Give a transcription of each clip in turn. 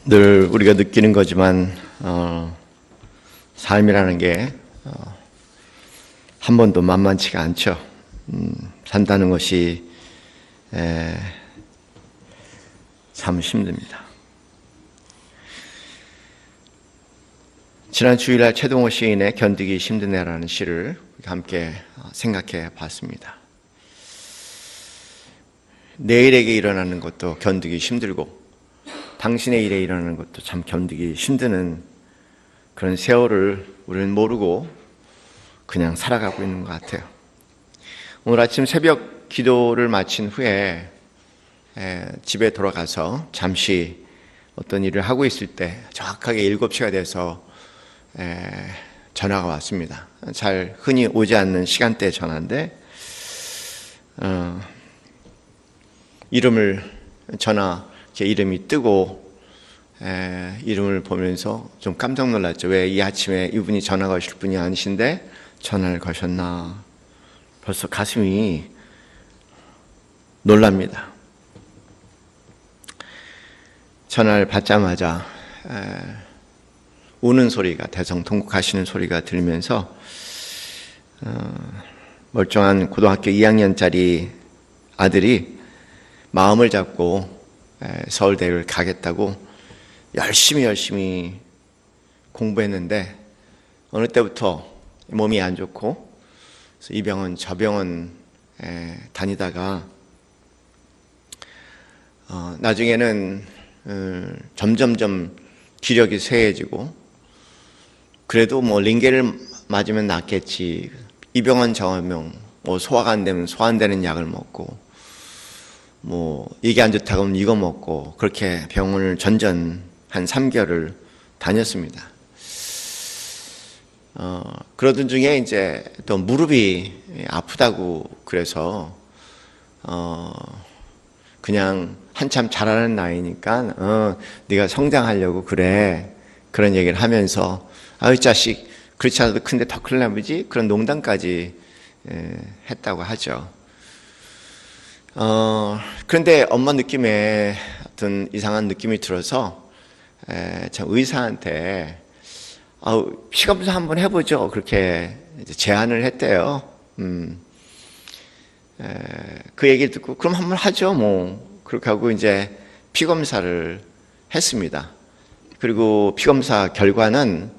늘 우리가 느끼는 거지만 삶이라는 게 한 번도 만만치가 않죠. 산다는 것이 참 힘듭니다. 지난 주일날 최동호 시인의 견디기 힘드네라는 시를 함께 생각해 봤습니다. 내일에게 일어나는 것도 견디기 힘들고 당신의 일에 일어나는 것도 참 견디기 힘드는 그런 세월을 우리는 모르고 그냥 살아가고 있는 것 같아요. 오늘 아침 새벽 기도를 마친 후에 집에 돌아가서 잠시 어떤 일을 하고 있을 때 정확하게 7시가 돼서 전화가 왔습니다. 잘 흔히 오지 않는 시간대 전화인데 제 이름이 뜨고 이름을 보면서 좀 깜짝 놀랐죠. 왜 이 아침에 이분이 전화가 오실 분이 아니신데 전화를 거셨나. 벌써 가슴이 놀랍니다. 전화를 받자마자 우는 소리가, 대성통곡하시는 소리가 들리면서 멀쩡한 고등학교 2학년짜리 아들이 마음을 잡고 서울대를 가겠다고 열심히 공부했는데 어느 때부터 몸이 안 좋고 이 병원 저 병원 다니다가 나중에는 점점점 기력이 쇠해지고 그래도 뭐 링겔을 맞으면 낫겠지, 이 병원 저 병원 뭐 소화가 안 되면 소화 안 되는 약을 먹고 뭐 이게 안 좋다고 하면 이거 먹고 그렇게 병원을 전전 한 3개월을 다녔습니다. 그러던 중에 이제 또 무릎이 아프다고 그래서 그냥 한참 자라는 나이니까 네가 성장하려고 그래, 그런 얘기를 하면서 아이 자식 그렇지 않아도 큰데 더 클려나 보지, 그런 농담까지 했다고 하죠. 그런데 엄마 느낌에 어떤 이상한 느낌이 들어서 참 의사한테 피검사 한번 해보죠, 그렇게 제안을 했대요. 그 얘기를 듣고 그럼 한번 하죠 뭐, 그렇게 하고 이제 피검사를 했습니다. 그리고 피검사 결과는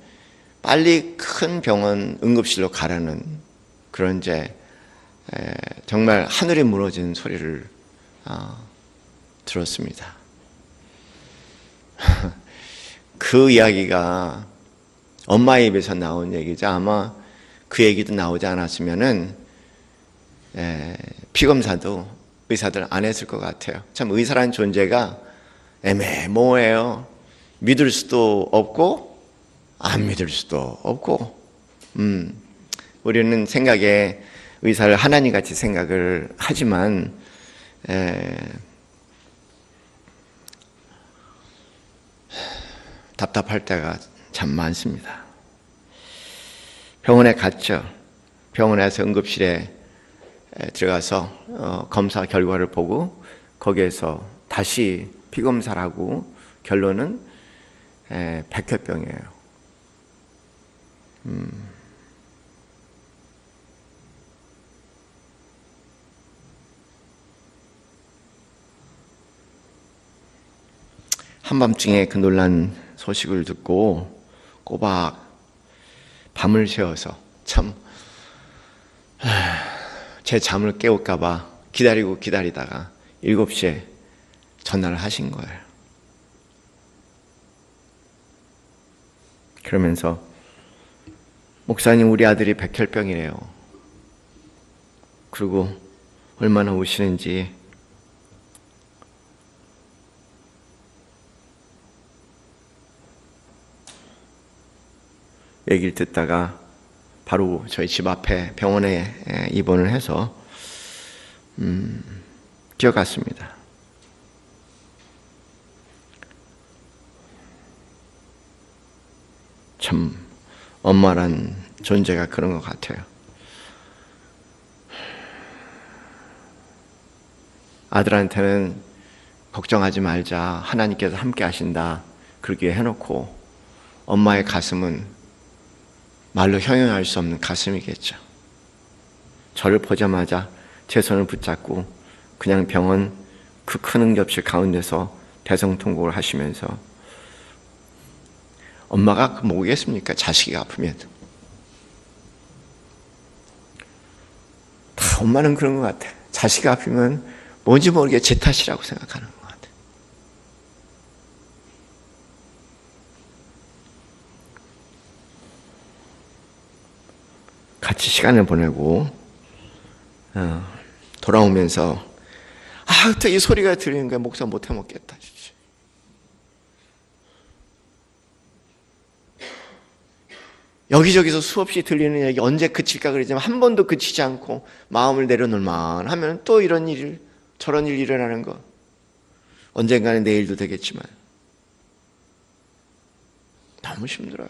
빨리 큰 병원 응급실로 가라는 그런 이제 정말 하늘이 무너진 소리를 들었습니다. 그 이야기가 엄마의 입에서 나온 얘기죠. 아마 그 얘기도 나오지 않았으면은 피검사도 의사들 안 했을 것 같아요. 참 의사라는 존재가 애매모호해요. 믿을 수도 없고 안 믿을 수도 없고 우리는 생각에 의사를 하나님같이 생각을 하지만 답답할 때가 참 많습니다. 병원에 갔죠. 병원에서 응급실에 들어가서 검사 결과를 보고 거기에서 다시 피검사를 하고 결론은 백혈병이에요. 한밤중에 그 놀란 소식을 듣고 꼬박 밤을 새워서 참 제 잠을 깨울까 봐 기다리다가 7시에 전화를 하신 거예요. 그러면서 목사님, 우리 아들이 백혈병이래요. 그리고 얼마나 우시는지 얘기를 듣다가 바로 저희 집 앞에 병원에 입원을 해서 뛰어갔습니다. 참 엄마란 존재가 그런 것 같아요. 아들한테는 걱정하지 말자, 하나님께서 함께 하신다, 그렇게 해놓고 엄마의 가슴은 말로 형용할 수 없는 가슴이겠죠. 저를 보자마자 제 손을 붙잡고 그냥 병원 그 큰 응급실 가운데서 대성통곡을 하시면서 엄마가 뭐겠습니까? 자식이 아프면. 다 엄마는 그런 것 같아. 자식이 아프면 뭔지 모르게 제 탓이라고 생각하는 것 같아. 같이 시간을 보내고 돌아오면서 또 이 소리가 들리는 거야. 목사 못 해먹겠다. 여기저기서 수없이 들리는 얘기 언제 그칠까 그러지만 한 번도 그치지 않고 마음을 내려놓을만 하면 또 이런 일 저런 일 일어나는 거. 언젠가는 내일도 되겠지만 너무 힘들어요.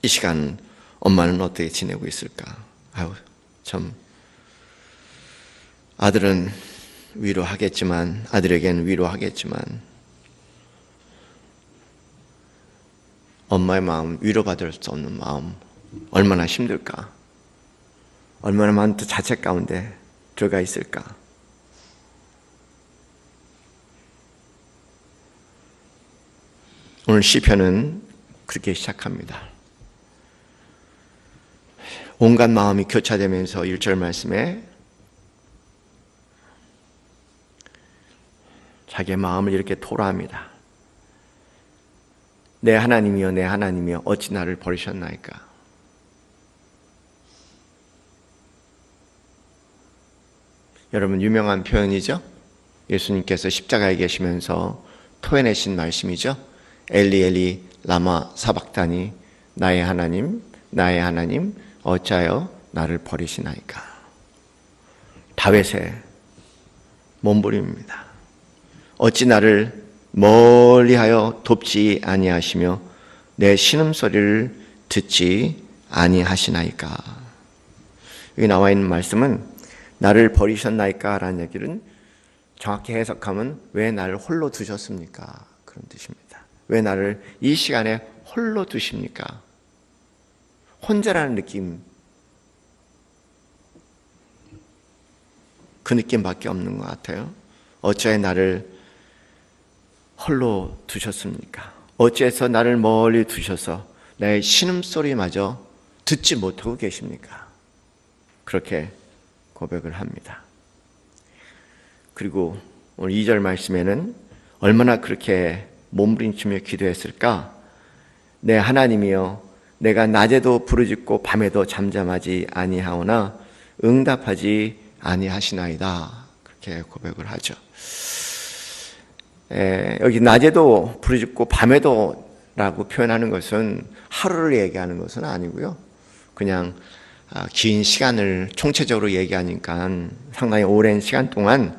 이 시간 엄마는 어떻게 지내고 있을까? 참 아들은 위로하겠지만 아들에게는 위로하겠지만 엄마의 마음, 위로받을 수 없는 마음 얼마나 힘들까? 얼마나 많은 자책 가운데 들어가 있을까? 오늘 시편은 그렇게 시작합니다. 온갖 마음이 교차되면서 1절 말씀에 자기의 마음을 이렇게 토로합니다. 내 하나님이여 내 하나님이여 어찌 나를 버리셨나이까. 여러분 유명한 표현이죠. 예수님께서 십자가에 계시면서 토해내신 말씀이죠. 엘리 엘리 라마 사박다니 나의 하나님 어찌하여 나를 버리시나이까. 다윗의 몸부림입니다. 어찌 나를 멀리하여 돕지 아니하시며 내 신음소리를 듣지 아니하시나이까. 여기 나와 있는 말씀은 나를 버리셨나이까 라는 얘기는 정확히 해석하면 왜 나를 홀로 두셨습니까? 그런 뜻입니다. 왜 나를 이 시간에 홀로 두십니까? 혼자라는 느낌, 그 느낌밖에 없는 것 같아요. 어찌하여 나를 홀로 두셨습니까? 어찌해서 나를 멀리 두셔서 나의 신음소리마저 듣지 못하고 계십니까? 그렇게 고백을 합니다. 그리고 오늘 2절 말씀에는 얼마나 그렇게 몸부림치며 기도했을까? 내 하나님이여 내가 낮에도 부르짖고 밤에도 잠잠하지 아니하오나 응답하지 아니하시나이다. 그렇게 고백을 하죠. 여기 낮에도 부르짖고 밤에도 라고 표현하는 것은 하루를 얘기하는 것은 아니고요. 그냥 긴 시간을 총체적으로 얘기하니까 상당히 오랜 시간 동안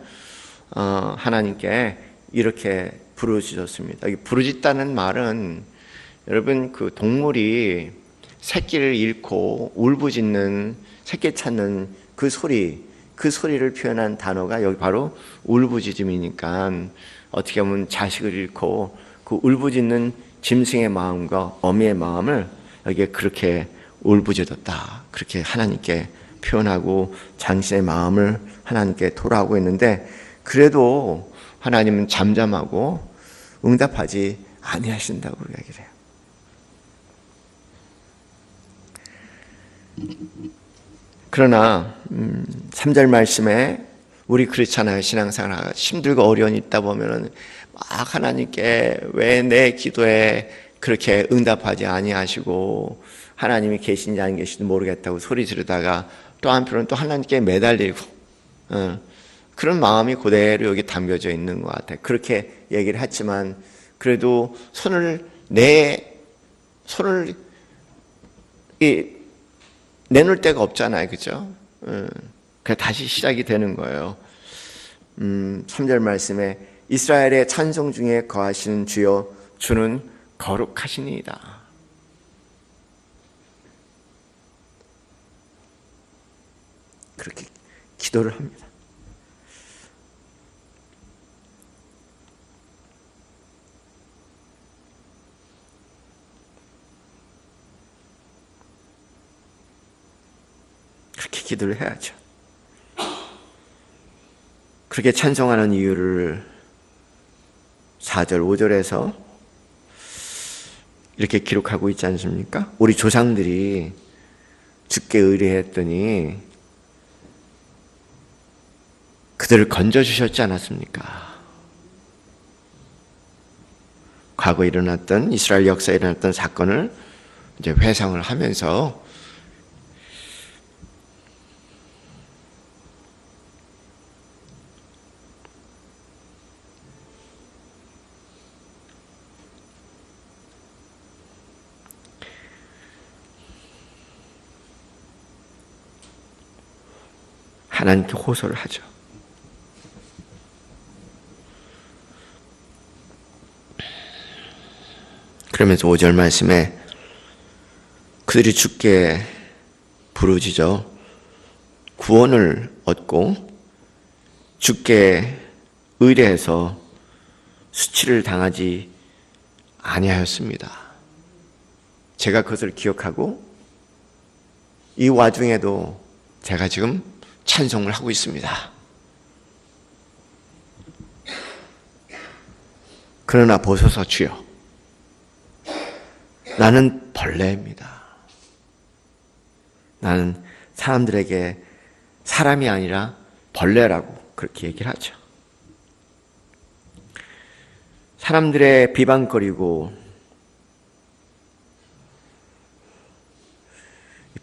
하나님께 이렇게 부르짖었습니다. 부르짖다는 말은 여러분 그 동물이 새끼를 잃고 울부짖는 새끼 찾는 그 소리를 표현한 단어가 여기 바로 울부짖음이니까 어떻게 보면 자식을 잃고 그 울부짖는 짐승의 마음과 어미의 마음을 여기에 그렇게 울부짖었다. 그렇게 하나님께 표현하고 당신의 마음을 하나님께 토로하고 있는데 그래도 하나님은 잠잠하고 응답하지 아니하신다고 이야기를 해요. 그러나 3절 말씀에 우리 그렇잖아요. 신앙생활 힘들고 어려움이 있다 보면은 막 하나님께 왜 내 기도에 그렇게 응답하지 아니하시고 하나님이 계신지 안 계신지 모르겠다고 소리 지르다가 또 한편으로는 또 하나님께 매달리고 그런 마음이 그대로 여기 담겨져 있는 것 같아요. 그렇게 얘기를 했지만 그래도 내 손을 내놓을 데가 없잖아요. 그죠? 그래서 다시 시작이 되는 거예요. 3절 말씀에 이스라엘의 찬송 중에 거하시는 주여 주는 거룩하시니이다. 그렇게 기도를 합니다. 그렇게 기도를 해야죠. 그렇게 찬송하는 이유를 4절, 5절에서 이렇게 기록하고 있지 않습니까? 우리 조상들이 주께 의뢰했더니 그들을 건져주셨지 않았습니까? 과거 일어났던, 이스라엘 역사에 일어났던 사건을 이제 회상을 하면서 하나님께 호소를 하죠. 그러면서 5절 말씀에 그들이 주께 부르짖어 구원을 얻고 주께 의뢰해서 수치를 당하지 아니하였습니다. 제가 그것을 기억하고 이 와중에도 제가 지금 찬송을 하고 있습니다. 그러나 보소서 주여, 나는 벌레입니다. 나는 사람들에게 사람이 아니라 벌레라고 그렇게 얘기를 하죠. 사람들의 비방거리고,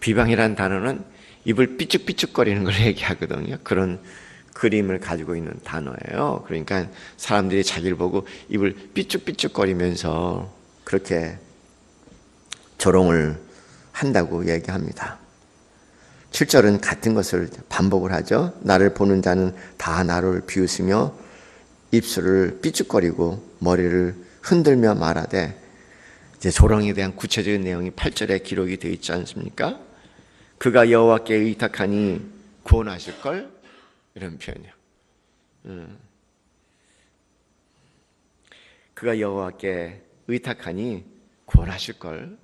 비방이라는 단어는 입을 삐죽삐죽거리는 걸 얘기하거든요. 그런 그림을 가지고 있는 단어예요. 그러니까 사람들이 자기를 보고 입을 삐죽삐죽거리면서 그렇게 조롱을 한다고 얘기합니다. 7절은 같은 것을 반복을 하죠. 나를 보는 자는 다 나를 비웃으며 입술을 삐죽거리고 머리를 흔들며 말하되, 이제 조롱에 대한 구체적인 내용이 8절에 기록이 되어 있지 않습니까? 그가 여호와께 의탁하니 구원하실걸? 이런 표현이요. 그가 여호와께 의탁하니 구원하실걸?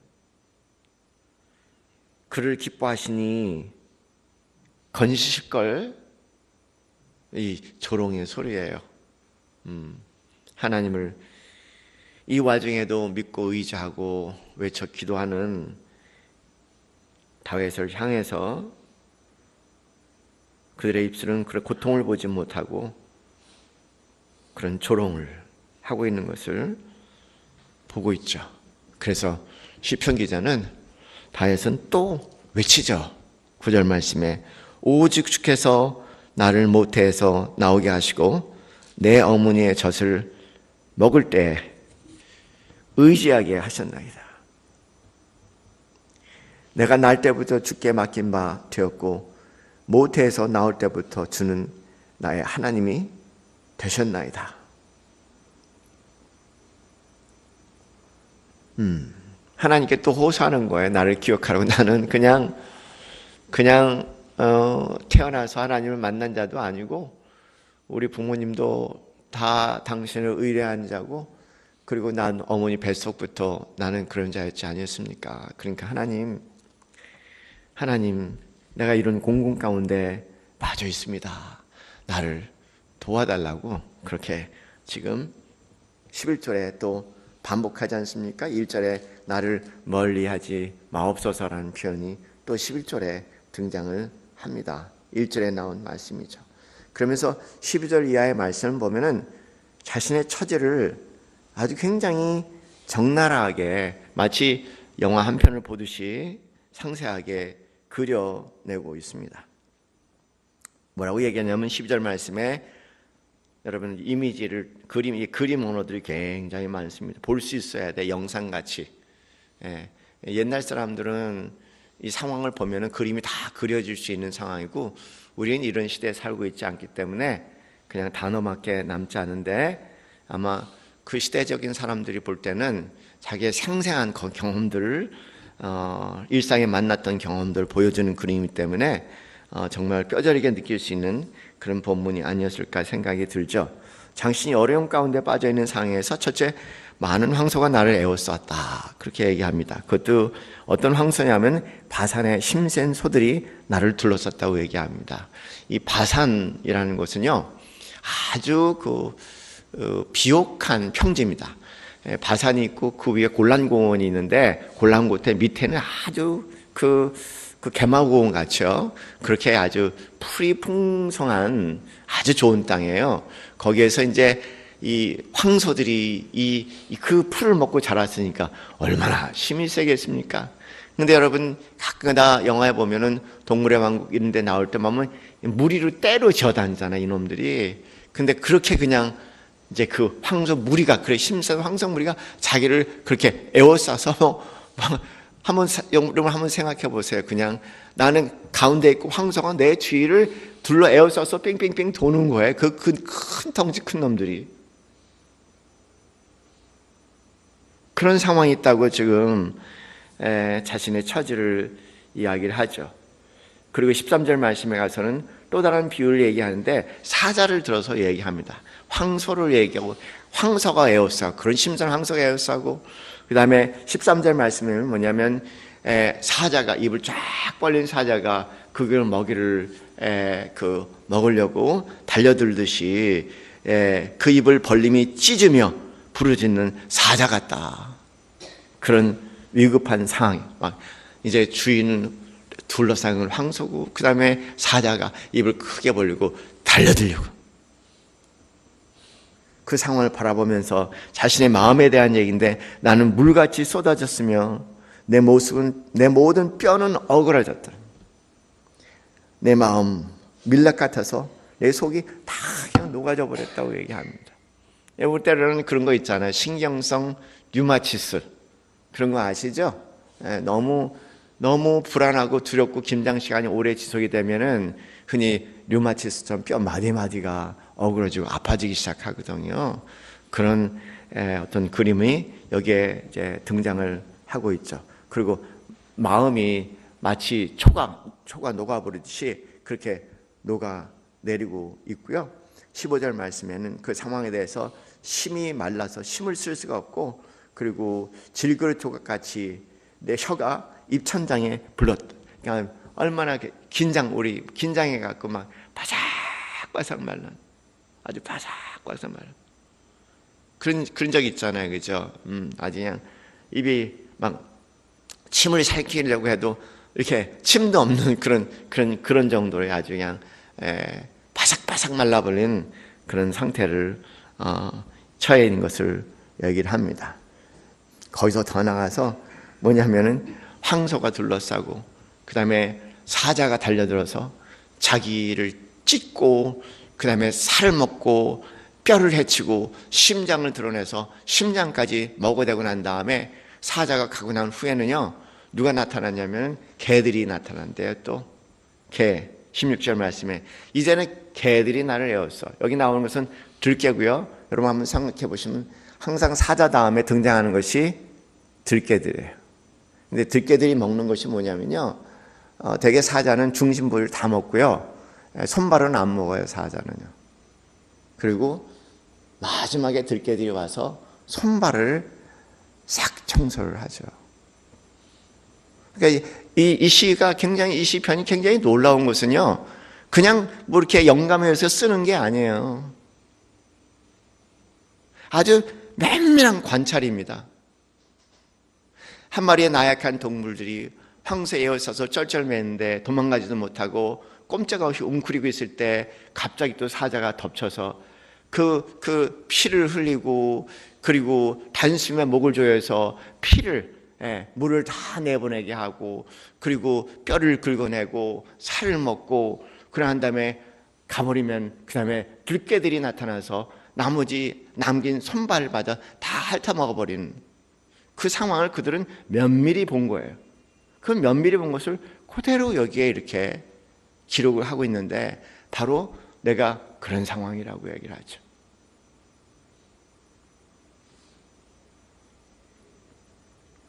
그를 기뻐하시니 건지실걸? 이 조롱의 소리예요. 하나님을 이 와중에도 믿고 의지하고 외쳐 기도하는 다윗을 향해서 그들의 입술은 그런 고통을 보지 못하고 그런 조롱을 하고 있는 것을 보고 있죠. 그래서 시편 기자는 다윗은 또 외치죠. 9절 말씀에 오직 주께서 나를 모태에서 나오게 하시고 내 어머니의 젖을 먹을 때 의지하게 하셨나이다. 내가 날 때부터 주께 맡긴 바 되었고 모태에서 나올 때부터 주는 나의 하나님이 되셨나이다. 하나님께 또 호소하는 거예요. 나를 기억하라고. 나는 그냥 태어나서 하나님을 만난 자도 아니고 우리 부모님도 다 당신을 의뢰한 자고, 그리고 난 어머니 뱃속부터 나는 그런 자였지 아니었습니까? 그러니까 하나님, 내가 이런 공공 가운데 빠져 있습니다. 나를 도와달라고 그렇게 지금 11절에 또 반복하지 않습니까? 1절에 나를 멀리하지 마옵소서라는 표현이 또 11절에 등장을 합니다. 1절에 나온 말씀이죠. 그러면서 12절 이하의 말씀을 보면은 자신의 처지를 아주 굉장히 적나라하게 마치 영화 한 편을 보듯이 상세하게 그려내고 있습니다. 뭐라고 얘기하냐면 12절 말씀에 여러분 이미지를 그림 언어들이 굉장히 많습니다. 볼 수 있어야 돼, 영상같이. 옛날 사람들은 이 상황을 보면은 그림이 다 그려질 수 있는 상황이고 우리는 이런 시대에 살고 있지 않기 때문에 그냥 단어밖에 남지 않은데, 아마 그 시대적인 사람들이 볼 때는 자기의 생생한 경험들을 일상에 만났던 경험들을 보여주는 그림이기 때문에 정말 뼈저리게 느낄 수 있는 그런 본문이 아니었을까 생각이 들죠. 장신이 어려움 가운데 빠져있는 상황에서 첫째, 많은 황소가 나를 에워쌌다, 그렇게 얘기합니다. 그것도 어떤 황소냐면 바산의 힘센 소들이 나를 둘러쌌다고 얘기합니다. 이 바산이라는 곳은요, 아주 비옥한 평지입니다. 바산이 있고 그 위에 골란공원이 있는데, 골란고태 밑에는 아주 그 개마고원 같죠. 그렇게 아주 풀이 풍성한 아주 좋은 땅이에요. 거기에서 이제 이 황소들이 그 풀을 먹고 자랐으니까 얼마나 힘이 세겠습니까? 근데 여러분, 가끔가다 영화에 보면은 동물의 왕국 이런 데 나올 때 보면 무리로 때로 지어다니잖아, 이놈들이. 근데 그렇게 그냥 이제 그 황소 무리가, 그래, 힘센 황소 무리가 자기를 그렇게 에워싸서 여러분 한번 생각해 보세요. 그냥 나는 가운데 있고 황소가 내 주위를 둘러 에워싸서 뺑뺑뺑 도는 거예요. 그 큰 덩치 큰 놈들이. 그런 상황이 있다고 지금 자신의 처지를 이야기를 하죠. 그리고 13절 말씀에 가서는 또 다른 비유를 얘기하는데 사자를 들어서 얘기합니다. 황소를 얘기하고, 황소가 에워싸고, 그런 심선 황소가 에워싸고, 그 다음에 13절 말씀은 뭐냐면 사자가, 입을 쫙 벌린 사자가 그걸 먹으려고 달려들듯이 그 입을 벌림이 찢으며 부르짖는 사자 같다. 그런 위급한 상황. 막 이제 주인은 둘러싸인 황소고, 그 다음에 사자가 입을 크게 벌리고 달려들려고. 그 상황을 바라보면서 자신의 마음에 대한 얘기인데, 나는 물같이 쏟아졌으며 내 모든 뼈는 어그러졌다. 내 마음 밀랍 같아서 내 속이 다 그냥 녹아져 버렸다고 얘기합니다. 볼 때는 그런 거 있잖아요. 신경성 류마티스, 그런 거 아시죠? 너무 불안하고 두렵고 긴장 시간이 오래 지속이 되면은 흔히 류마티스처럼 뼈 마디마디가 어그러지고 아파지기 시작하거든요. 그런 어떤 그림이 여기에 이제 등장을 하고 있죠. 그리고 마음이 마치 초가 녹아버리듯이 그렇게 녹아내리고 있고요. 15절 말씀에는 그 상황에 대해서 심이 말라서 심을 쓸 수가 없고, 그리고 질그릇 조각같이 내 혀가 입천장에 불렀다. 그러니까 얼마나 긴장해갖고 막 바삭바삭 말라, 아주 바삭바삭 말라. 그런 적 있잖아요, 그죠? 아주 그냥 입이 막 침을 삼키려고 해도 이렇게 침도 없는 그런 정도의 아주 그냥 바삭바삭 말라버린 그런 상태를 처해 있는 것을 얘기를 합니다. 거기서 더 나가서 뭐냐면은 황소가 둘러싸고, 그 다음에 사자가 달려들어서 자기를 찢고, 그 다음에 살을 먹고 뼈를 해치고 심장을 드러내서 심장까지 먹어대고 난 다음에 사자가 가고 난 후에는요, 누가 나타났냐면 개들이 나타난대요. 또 개, 16절 말씀에 이제는 개들이 나를 에웠어. 여기 나오는 것은 들깨고요. 여러분 한번 생각해 보시면 항상 사자 다음에 등장하는 것이 들깨들이에요. 근데 들깨들이 먹는 것이 뭐냐면요, 대개 사자는 중심부를 다 먹고요, 손발은 안 먹어요, 사자는요. 그리고 마지막에 들깨들이 와서 손발을 싹 청소를 하죠. 그러니까 이 시편이 굉장히 놀라운 것은요, 그냥 뭐 이렇게 영감해서 쓰는 게 아니에요. 아주 면밀한 관찰입니다. 한 마리의 나약한 동물들이 황소에 에워싸서 쩔쩔매는데 도망가지도 못하고 꼼짝없이 웅크리고 있을 때 갑자기 또 사자가 덮쳐서 그 피를 흘리고, 그리고 단숨에 목을 조여서 물을 다 내보내게 하고, 그리고 뼈를 긁어내고 살을 먹고, 그러한 다음에 가버리면 그 다음에 들깨들이 나타나서 나머지 남긴 손발마저 다 핥아먹어버리는 그 상황을 그들은 면밀히 본 거예요. 그 면밀히 본 것을 그대로 여기에 이렇게 기록을 하고 있는데, 바로 내가 그런 상황이라고 얘기를 하죠.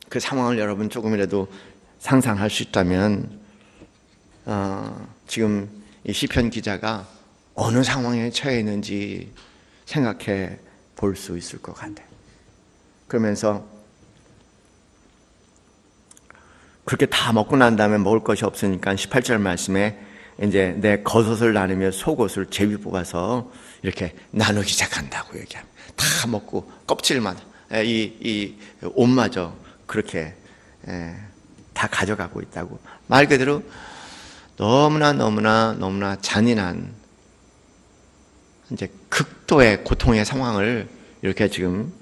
그 상황을 여러분 조금이라도 상상할 수 있다면 지금 이 시편 기자가 어느 상황에 처해 있는지 생각해 볼 수 있을 것 같아요. 그러면서 그렇게 다 먹고 난 다음에 먹을 것이 없으니까 18절 말씀에 이제 내 겉옷을 나누며 속옷을 제비 뽑아서 이렇게 나누기 시작한다고 얘기합니다. 다 먹고 껍질만 이 옷마저 그렇게 다 가져가고 있다고. 말 그대로 너무나 잔인한 이제 극도의 고통의 상황을 이렇게 지금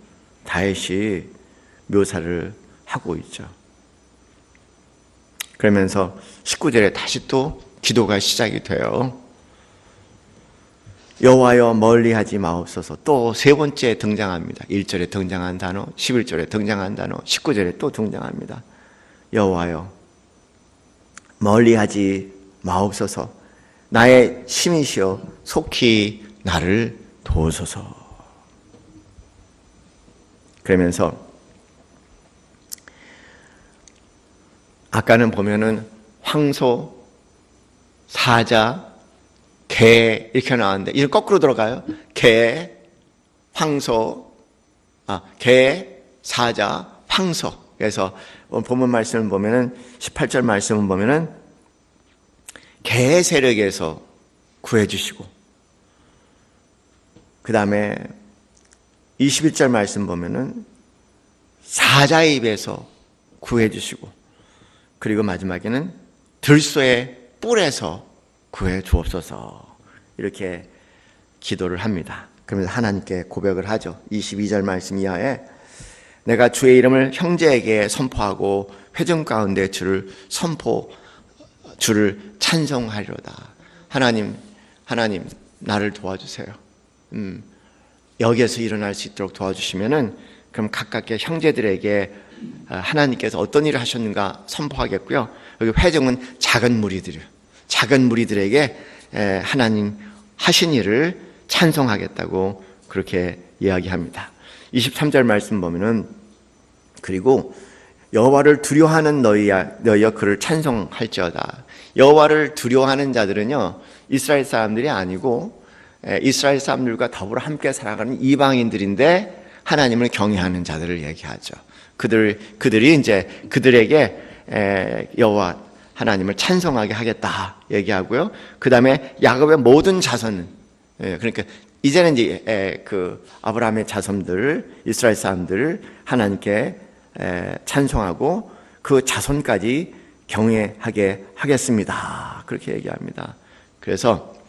다윗이 묘사를 하고 있죠. 그러면서 19절에 다시 또 기도가 시작이 돼요. 여호와여 멀리하지 마옵소서. 또 세 번째 등장합니다. 1절에 등장한 단어, 11절에 등장한 단어, 19절에 또 등장합니다. 여호와여 멀리하지 마옵소서. 나의 힘이시여 속히 나를 도우소서. 그러면서 아까는 보면은 황소, 사자, 개 이렇게 나왔는데 이거 거꾸로 들어가요. 개, 황소, 개, 사자, 황소. 그래서 본문 말씀을 보면은 18절 말씀을 보면은 개 세력에서 구해주시고, 그 다음에 21절 말씀 보면은 사자 입에서 구해주시고, 그리고 마지막에는 들소의 뿔에서 구해 주옵소서. 이렇게 기도를 합니다. 그러면서 하나님께 고백을 하죠. 22절 말씀 이하에 내가 주의 이름을 형제에게 선포하고 회중 가운데 주를 찬송하리로다. 하나님 나를 도와주세요. 여기에서 일어날 수 있도록 도와주시면은 그럼 각각의 형제들에게 하나님께서 어떤 일을 하셨는가 선포하겠고요. 여기 회중은 작은 무리들에게 하나님 하신 일을 찬송하겠다고 그렇게 이야기합니다. 23절 말씀 보면은 그리고 여호와를 두려워하는 너희여 그를 찬송할지어다. 여호와를 두려워하는 자들은요 이스라엘 사람들이 아니고 이스라엘 사람들과 더불어 함께 살아가는 이방인들인데 하나님을 경외하는 자들을 얘기하죠. 그들이 이제 그들에게 여호와 하나님을 찬송하게 하겠다 얘기하고요. 그 다음에 야곱의 모든 자손은, 그러니까 이제는 이제 그 아브라함의 자손들, 이스라엘 사람들을 하나님께 찬송하고 그 자손까지 경외하게 하겠습니다. 그렇게 얘기합니다. 그래서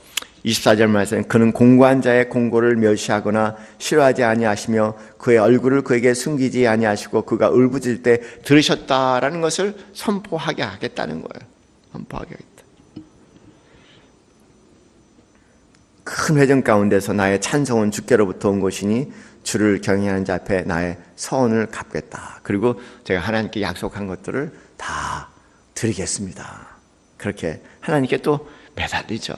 24절 말씀에 그는 공고한 자의 공고를 멸시하거나 싫어하지 아니하시며 그의 얼굴을 그에게 숨기지 아니하시고 그가 울부짖을 때 들으셨다라는 것을 선포하게 하겠다는 거예요. 선포하게 하겠다. 큰 회중 가운데서 나의 찬송은 주께로부터 온 것이니 주를 경외하는 자 앞에 나의 서원을 갚겠다. 그리고 제가 하나님께 약속한 것들을 다 드리겠습니다. 그렇게 하나님께 또 매달리죠.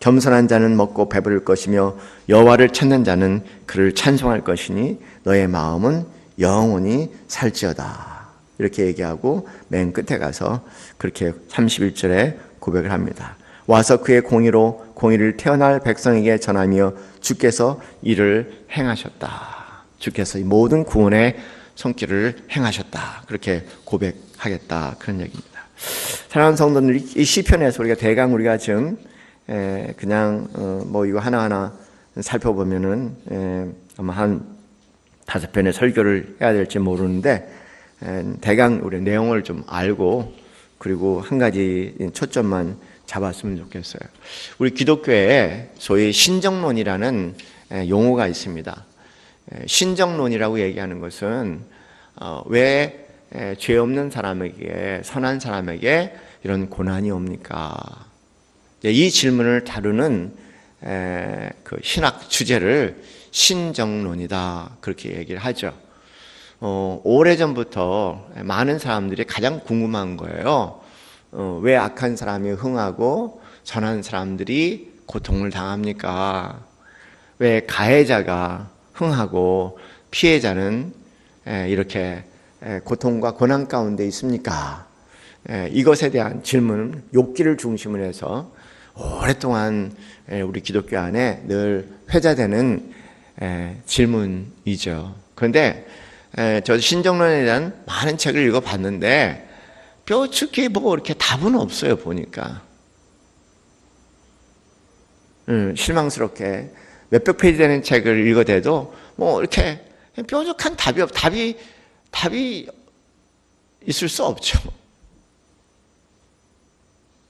겸손한 자는 먹고 배부를 것이며 여호와를 찾는 자는 그를 찬송할 것이니 너의 마음은 영원히 살지어다. 이렇게 얘기하고 맨 끝에 가서 그렇게 31절에 고백을 합니다. 와서 그의 공의를 태어날 백성에게 전하며 주께서 이를 행하셨다. 주께서 이 모든 구원의 손길을 행하셨다. 그렇게 고백하겠다. 그런 얘기입니다. 사랑하는 성도들, 이 시편에서 우리가 대강 우리가 지금 그냥 뭐 이거 하나하나 살펴보면은 아마 한 5편의 설교를 해야 될지 모르는데 대강 우리 내용을 좀 알고 그리고 한 가지 초점만 잡았으면 좋겠어요. 우리 기독교에 소위 신정론이라는 용어가 있습니다. 신정론이라고 얘기하는 것은 왜 죄 없는 사람에게, 선한 사람에게 이런 고난이 옵니까? 이 질문을 다루는 그 신학 주제를 신정론이다 그렇게 얘기를 하죠. 오래전부터 많은 사람들이 가장 궁금한 거예요. 왜 악한 사람이 흥하고 선한 사람들이 고통을 당합니까? 왜 가해자가 흥하고 피해자는 이렇게 고통과 고난 가운데 있습니까? 이것에 대한 질문, 욥기를 중심으로 해서 오랫동안 우리 기독교 안에 늘 회자되는 질문이죠. 그런데 저 신정론에 대한 많은 책을 읽어봤는데 뾰족히 뭐 이렇게 답은 없어요. 보니까 실망스럽게 몇백 페이지 되는 책을 읽어대도 뭐 이렇게 뾰족한 답이 있을 수 없죠.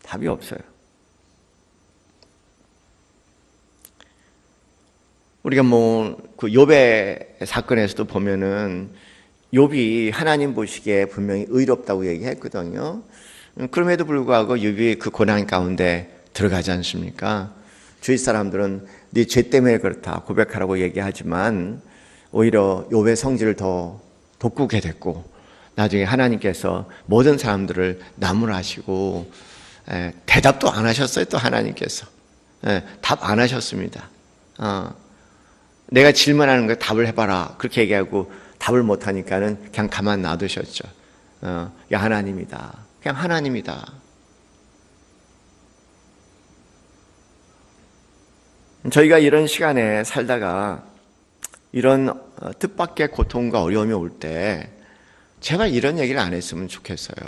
답이 없어요. 우리가 그 욥의 사건에서도 보면은 욥이 하나님 보시기에 분명히 의롭다고 얘기했거든요. 그럼에도 불구하고 욥이 그 고난 가운데 들어가지 않습니까? 주위 사람들은 네 죄 때문에 그렇다 고백하라고 얘기하지만 오히려 욥의 성질을 더 돋구게 됐고 나중에 하나님께서 모든 사람들을 나무라시고 대답도 안 하셨어요. 또 하나님께서 답 안 하셨습니다. 내가 질문하는 거 답을 해봐라 그렇게 얘기하고 답을 못하니까는 그냥 가만 놔두셨죠. 야 하나님이다. 그냥 하나님이다. 저희가 이런 시간에 살다가 이런 뜻밖의 고통과 어려움이 올 때 제발 이런 얘기를 안 했으면 좋겠어요.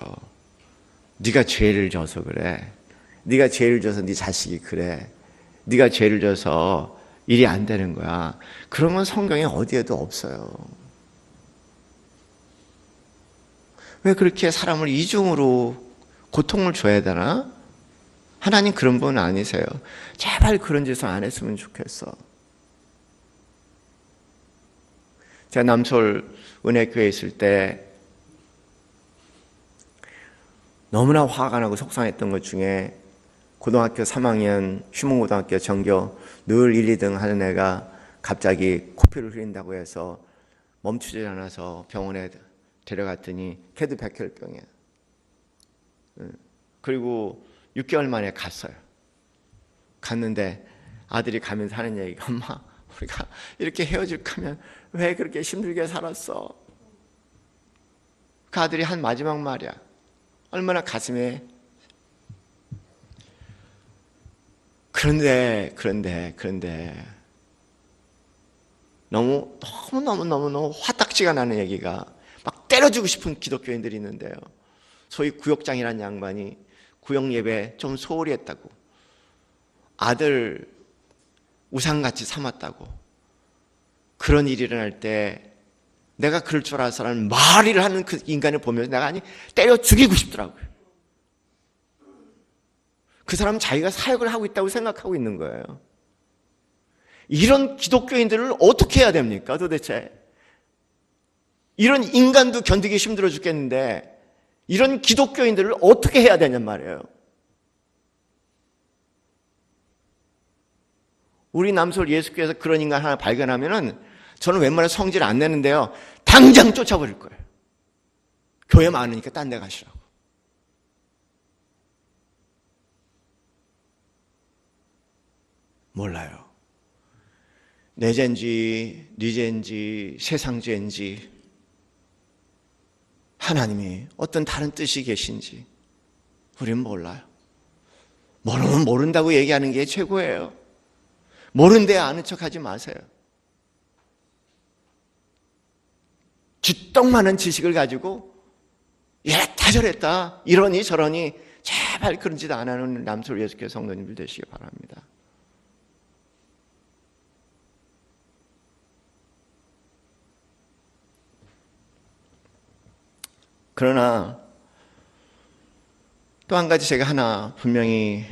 네가 죄를 져서 그래. 네가 죄를 져서 네 자식이 그래. 네가 죄를 져서 일이 안 되는 거야. 그런 건 성경에 어디에도 없어요. 왜 그렇게 사람을 이중으로 고통을 줘야 되나? 하나님 그런 분 아니세요. 제발 그런 짓을 안 했으면 좋겠어. 제가 남서울 은혜교회에 있을 때 너무나 화가 나고 속상했던 것 중에 고등학교 3학년 휴문고등학교 전교 늘 1, 2등 하는 애가 갑자기 코피를 흘린다고 해서 멈추지 않아서 병원에 데려갔더니 걔도 백혈병이야. 그리고 6개월 만에 갔어요. 갔는데 아들이 가면서 하는 얘기가 엄마 우리가 이렇게 헤어질 거면 왜 그렇게 힘들게 살았어? 그 아들이 한 마지막 말이야. 얼마나 가슴에 그런데 너무 화딱지가 나는 얘기가 막 때려주고 싶은 기독교인들이 있는데요. 소위 구역장이라는 양반이 구역 예배 좀 소홀히 했다고 아들 우상같이 삼았다고 그런 일이 일어날 때 내가 그럴 줄 알아서라는 말을 하는 그 인간을 보면서 내가 때려 죽이고 싶더라고요. 그 사람은 자기가 사역을 하고 있다고 생각하고 있는 거예요. 이런 기독교인들을 어떻게 해야 됩니까 도대체? 이런 인간도 견디기 힘들어 죽겠는데 이런 기독교인들을 어떻게 해야 되냔 말이에요. 우리 남서울 예수교회에서 그런 인간 하나 발견하면은 저는 웬만하면 성질 안 내는데요. 당장 쫓아버릴 거예요. 교회 많으니까 딴 데 가시라고. 몰라요. 내 죄인지 네 죄인지 세상 죄인지 하나님이 어떤 다른 뜻이 계신지 우리는 몰라요. 모르면 모른다고 얘기하는 게 최고예요. 모른데 아는 척하지 마세요. 쥐떡만한 지식을 가지고 이랬다 저랬다 이러니 저러니 제발 그런 짓 안 하는 남서울 예수교회 성도님들 되시기 바랍니다. 그러나 또 한 가지 제가 하나 분명히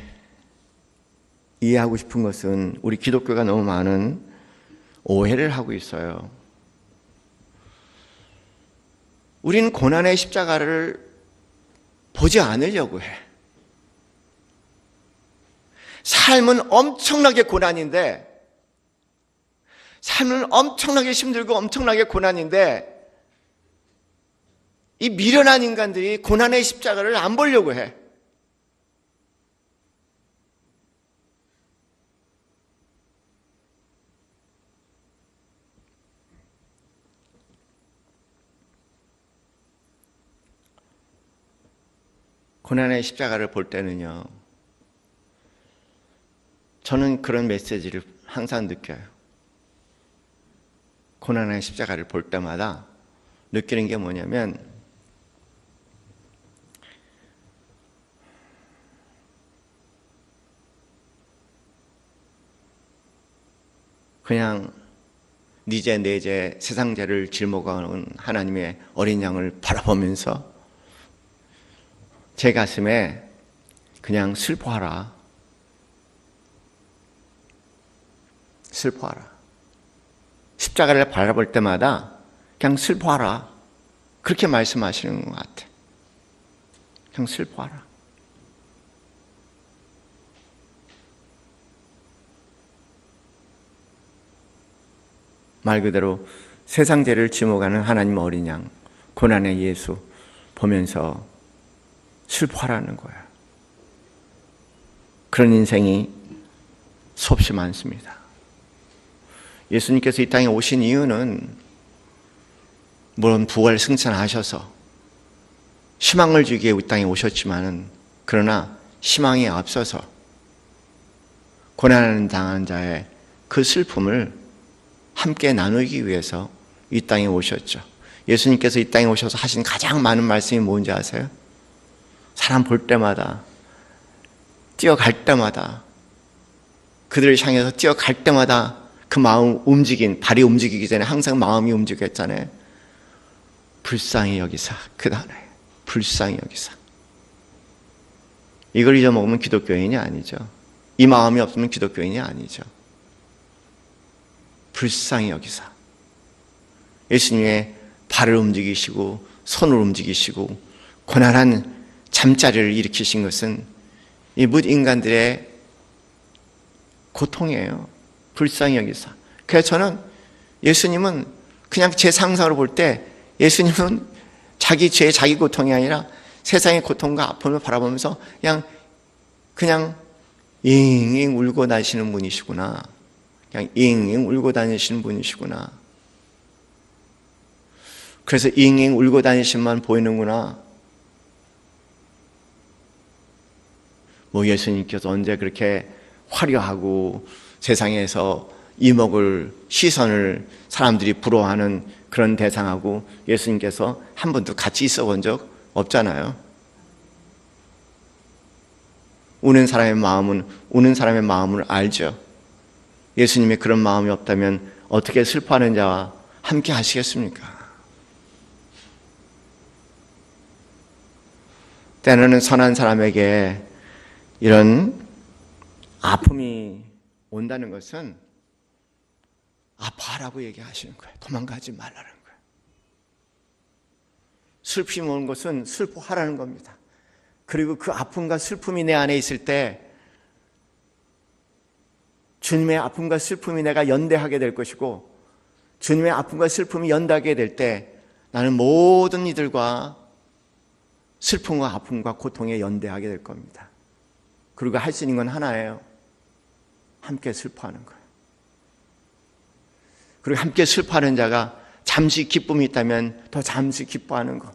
이해하고 싶은 것은 우리 기독교가 너무 많은 오해를 하고 있어요. 우리는 고난의 십자가를 보지 않으려고 해. 삶은 엄청나게 고난인데, 삶은 엄청나게 힘들고 엄청나게 고난인데 이 미련한 인간들이 고난의 십자가를 안 보려고 해. 고난의 십자가를 볼 때는요, 저는 그런 메시지를 항상 느껴요. 고난의 십자가를 볼 때마다 느끼는 게 뭐냐면, 그냥 니제 내제 세상 죄를 짊어가는 하나님의 어린 양을 바라보면서 제 가슴에 그냥 슬퍼하라. 슬퍼하라. 십자가를 바라볼 때마다 그냥 슬퍼하라. 그렇게 말씀하시는 것 같아. 그냥 슬퍼하라. 말 그대로 세상 죄를 짊어가는 하나님 어린 양, 고난의 예수 보면서 슬퍼하라는 거야. 그런 인생이 수없이 많습니다. 예수님께서 이 땅에 오신 이유는 물론 부활 승천하셔서 희망을 주기 위해 이 땅에 오셨지만은, 그러나 희망에 앞서서 고난을 당한 자의 그 슬픔을 함께 나누기 위해서 이 땅에 오셨죠. 예수님께서 이 땅에 오셔서 하신 가장 많은 말씀이 뭔지 아세요? 사람 볼 때마다, 뛰어갈 때마다, 그들을 향해서 뛰어갈 때마다 그 마음 발이 움직이기 전에 항상 마음이 움직였잖아요. 불쌍히 여기사, 그 단어에 불쌍히 여기사. 이걸 잊어먹으면 기독교인이 아니죠. 이 마음이 없으면 기독교인이 아니죠. 불쌍히 여기사. 예수님의 발을 움직이시고 손을 움직이시고 고난한 잠자리를 일으키신 것은 이 뭇 인간들의 고통이에요. 불쌍히 여기사. 그래서 저는 예수님은 그냥 제 상상으로 볼 때 예수님은 자기 죄, 자기 고통이 아니라 세상의 고통과 아픔을 바라보면서 그냥 잉잉 울고 다니시는 분이시구나. 그냥 잉잉 울고 다니시는 분이시구나. 그래서 잉잉 울고 다니시면 보이는구나. 뭐 예수님께서 언제 그렇게 화려하고 세상에서 이목을, 시선을 사람들이 부러워하는 그런 대상하고 예수님께서 한 번도 같이 있어 본 적 없잖아요. 우는 사람의 마음을 알죠. 예수님의 그런 마음이 없다면 어떻게 슬퍼하는 자와 함께 하시겠습니까? 때로는 선한 사람에게 이런 아픔이 온다는 것은 아파하라고 얘기하시는 거예요. 도망가지 말라는 거예요. 슬픔이 오는 것은 슬퍼하라는 겁니다. 그리고 그 아픔과 슬픔이 내 안에 있을 때 주님의 아픔과 슬픔이 내가 연대하게 될 것이고, 주님의 아픔과 슬픔이 연대하게 될 때 나는 모든 이들과 슬픔과 아픔과 고통에 연대하게 될 겁니다. 그리고 할 수 있는 건 하나예요. 함께 슬퍼하는 거예요. 그리고 함께 슬퍼하는 자가 잠시 기쁨이 있다면 더 잠시 기뻐하는 것.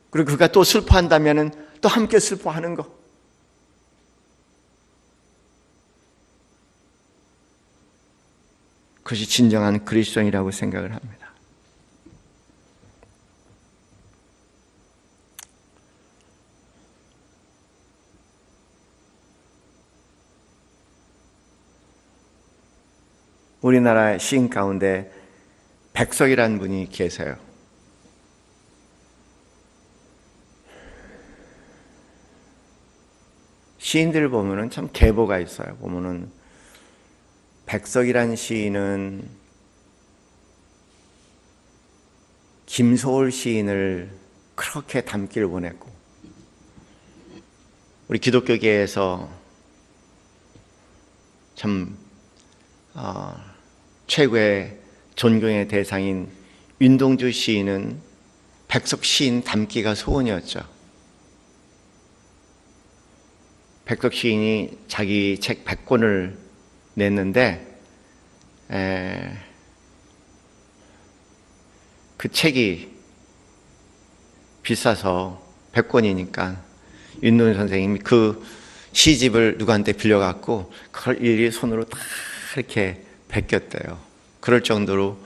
그리고 그가 또 슬퍼한다면 또 함께 슬퍼하는 것. 그것이 진정한 그리스도인이라고 생각을 합니다. 우리나라 시인 가운데 백석이라는 분이 계세요. 시인들을 보면은 참 계보가 있어요. 보면은 백석이라는 시인은 김소월 시인을 그렇게 닮기를 원했고, 우리 기독교계에서 참 최고의 존경의 대상인 윤동주 시인은 백석 시인 닮기가 소원이었죠. 백석 시인이 자기 책 100권을 냈는데 그 책이 비싸서 100권이니까 윤동주 선생님이 그 시집을 누구한테 빌려갖고 그걸 일일이 손으로 다 이렇게 베꼈대요. 그럴 정도로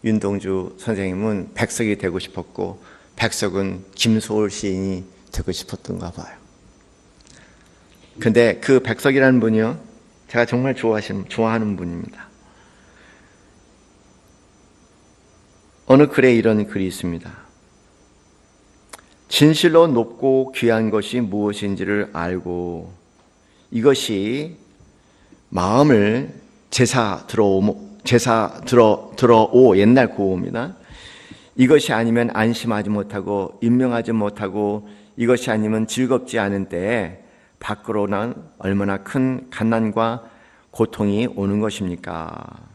윤동주 선생님은 백석이 되고 싶었고 백석은 김소월 시인이 되고 싶었던가 봐요. 근데 그 백석이라는 분이요, 제가 정말 좋아하는 분입니다. 어느 글에 이런 글이 있습니다. 진실로 높고 귀한 것이 무엇인지를 알고 이것이 마음을 제사 들어오 옛날 구호입니다. 이것이 아니면 안심하지 못하고 임명하지 못하고 이것이 아니면 즐겁지 않은 때에 밖으로는 얼마나 큰 갓난과 고통이 오는 것입니까?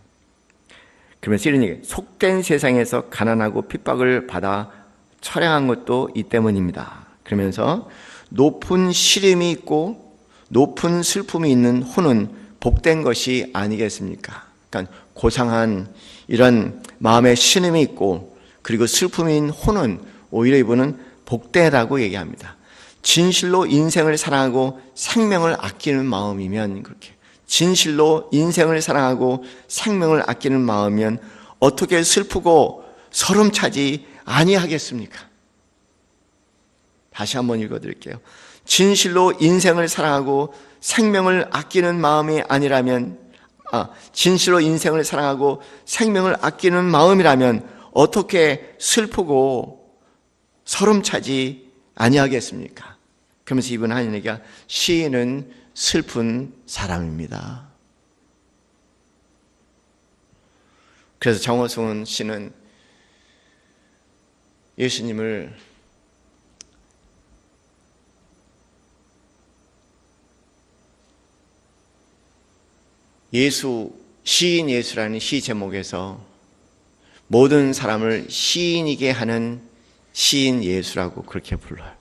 그러면서 이런 얘기, 속된 세상에서 가난하고 핍박을 받아 처량한 것도 이 때문입니다. 그러면서 높은 시름이 있고 높은 슬픔이 있는 혼은 복된 것이 아니겠습니까? 그러니까 고상한 이런 마음의 신음이 있고 그리고 슬픔인 혼은 오히려 이분은 복되다고 얘기합니다. 진실로 인생을 사랑하고 생명을 아끼는 마음이면, 그렇게 진실로 인생을 사랑하고 생명을 아끼는 마음이면 어떻게 슬프고 서름차지 아니하겠습니까? 다시 한번 읽어드릴게요. 진실로 인생을 사랑하고 생명을 아끼는 마음이 아니라면, 진실로 인생을 사랑하고 생명을 아끼는 마음이라면 어떻게 슬프고 서름차지 아니하겠습니까? 그러면서 이분 하는 얘기가, 시인은 슬픈 사람입니다. 그래서 정호승 씨는 예수님을 시인 예수라는 시 제목에서 모든 사람을 시인이게 하는 시인 예수라고 그렇게 불러요.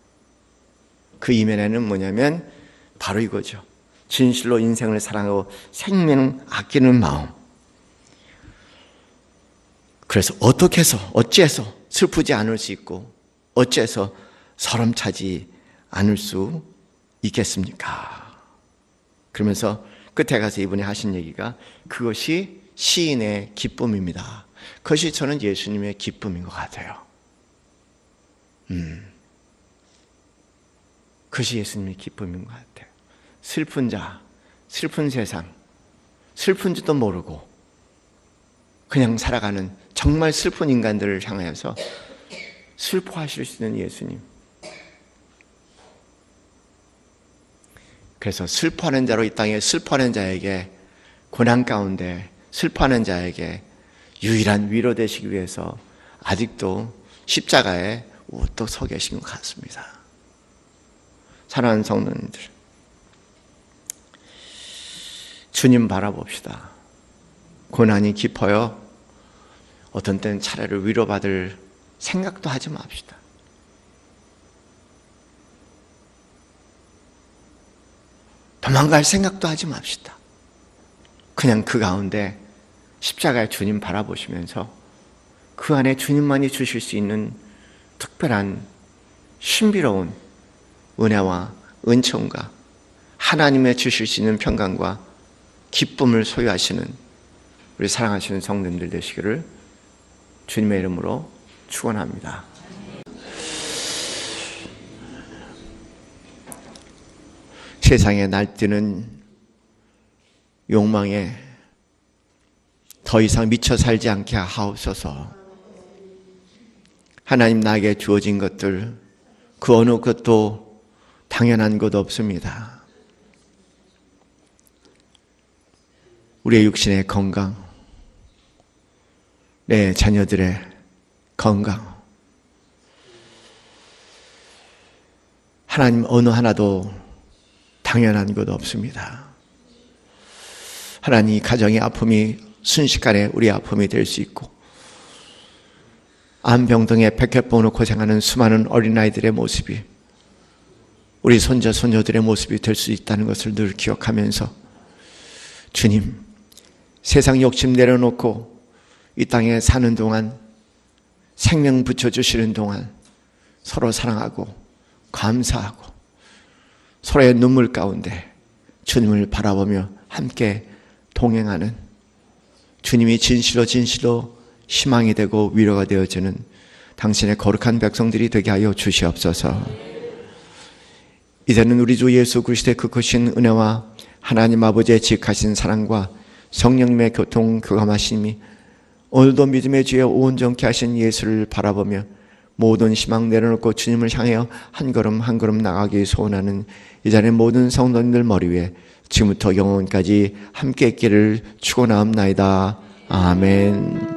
그 이면에는 뭐냐면 바로 이거죠. 진실로 인생을 사랑하고 생명 아끼는 마음. 그래서 어찌해서 슬프지 않을 수 있고 어찌해서 서름차지 않을 수 있겠습니까? 그러면서 끝에 가서 이분이 하신 얘기가, 그것이 시인의 기쁨입니다. 그것이 저는 예수님의 기쁨인 것 같아요. 그것이 예수님의 기쁨인 것 같아요. 슬픈 자, 슬픈 세상, 슬픈지도 모르고 그냥 살아가는 정말 슬픈 인간들을 향하여서 슬퍼하실 수 있는 예수님. 그래서 슬퍼하는 자로 이 땅에 슬퍼하는 자에게, 고난 가운데 슬퍼하는 자에게 유일한 위로 되시기 위해서 아직도 십자가에 우뚝 서 계신 것 같습니다. 사랑하는 성도님들, 주님 바라봅시다. 고난이 깊어요. 어떤 때는 차라리 위로받을 생각도 하지 맙시다. 도망갈 생각도 하지 맙시다. 그냥 그 가운데 십자가의 주님 바라보시면서 그 안에 주님만이 주실 수 있는 특별한 신비로운 은혜와 은총과 하나님의 주실 수 있는 평강과 기쁨을 소유하시는 우리 사랑하시는 성도님들 되시기를 주님의 이름으로 축원합니다. 세상에 날뛰는 욕망에 더 이상 미쳐 살지 않게 하옵소서. 하나님, 나에게 주어진 것들 그 어느 것도 당연한 것 없습니다. 우리의 육신의 건강, 내 자녀들의 건강, 하나님 어느 하나도 당연한 것 없습니다. 하나님, 가정의 아픔이 순식간에 우리 아픔이 될 수 있고, 암병동에 백혈병으로 고생하는 수많은 어린아이들의 모습이 우리 손자 손녀들의 모습이 될 수 있다는 것을 늘 기억하면서, 주님, 세상 욕심 내려놓고 이 땅에 사는 동안, 생명 붙여주시는 동안 서로 사랑하고 감사하고 서로의 눈물 가운데 주님을 바라보며 함께 동행하는, 주님이 진실로 희망이 되고 위로가 되어주는 당신의 거룩한 백성들이 되게 하여 주시옵소서. 이제는 우리 주 예수 그리스도의 그 크신 은혜와 하나님 아버지의 지극하신 사랑과 성령님의 교통교감하심이 오늘도 믿음의 주에 온전케 하신 예수를 바라보며 모든 희망 내려놓고 주님을 향하여 한 걸음 한 걸음 나가기 소원하는 이 자리의 모든 성도님들 머리 위에 지금부터 영원까지 함께 있기를 축원하옵나이다. 아멘.